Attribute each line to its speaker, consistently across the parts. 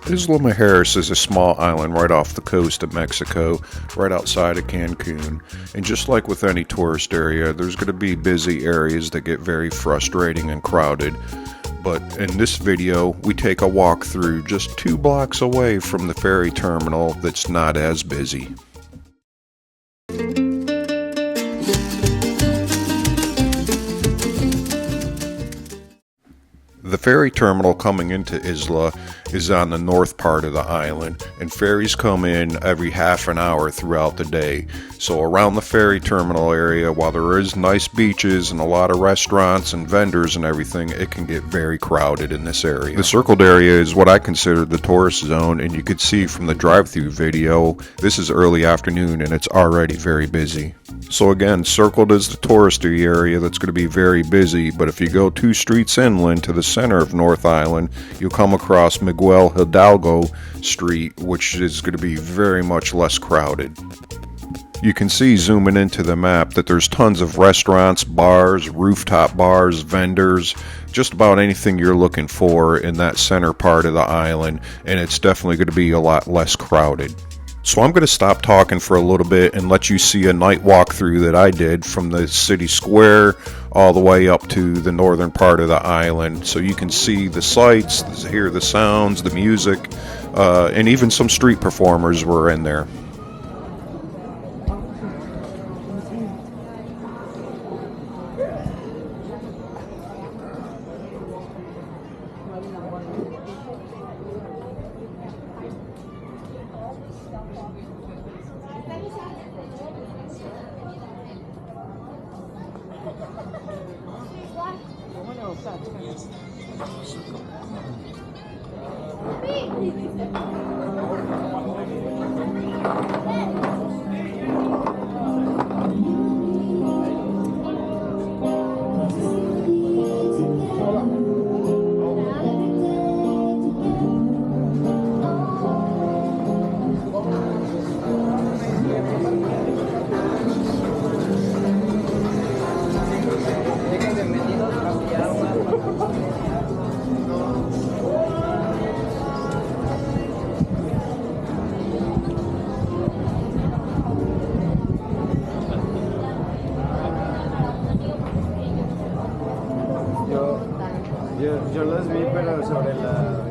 Speaker 1: Isla Mujeres is a small island right off the coast of Mexico, right outside of Cancun. And just like with any tourist area, there's going to be busy areas that get very frustrating and crowded. But in this video, we take a walk through just 2 blocks away from the ferry terminal that's not as busy. The ferry terminal coming into Isla is on the north part of the island, and ferries come in every half an hour throughout the day. So around the ferry terminal area, while there is nice beaches and a lot of restaurants and vendors and everything, it can get very crowded in this area. The circled area is what I consider the tourist zone, and you could see from the drive-through video, this is early afternoon and it's already very busy. So again, circled is the touristy area that's going to be very busy, but if you go 2 streets inland to the center of North Island, you'll come across Miguel Hidalgo Street, which is going to be very much less crowded. You can see zooming into the map that there's tons of restaurants, bars, rooftop bars, vendors, just about anything you're looking for in that center part of the island, and it's definitely going to be a lot less crowded. So I'm going to stop talking for a little bit and let you see a night walkthrough that I did from the city square all the way up to the northern part of the island, so you can see the sights, hear the sounds, the music, and even some street performers were in there.
Speaker 2: Yo los vi, pero sobre la avenida.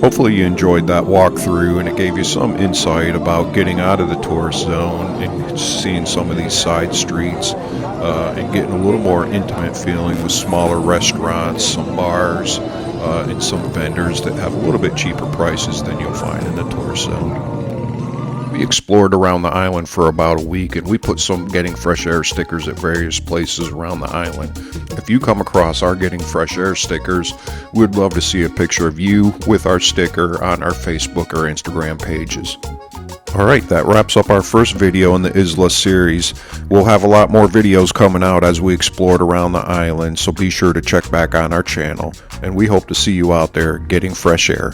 Speaker 1: Hopefully you enjoyed that walkthrough and it gave you some insight about getting out of the tourist zone and seeing some of these side streets and getting a little more intimate feeling with smaller restaurants, some bars, and some vendors that have a little bit cheaper prices than you'll find in the tourist zone. We explored around the island for about a week and we put some Getting Fresh Air stickers at various places around the island. If you come across our Getting Fresh Air stickers, we'd love to see a picture of you with our sticker on our Facebook or Instagram pages. Alright, that wraps up our first video in the Isla series. We'll have a lot more videos coming out as we explored around the island, so be sure to check back on our channel. And we hope to see you out there getting fresh air.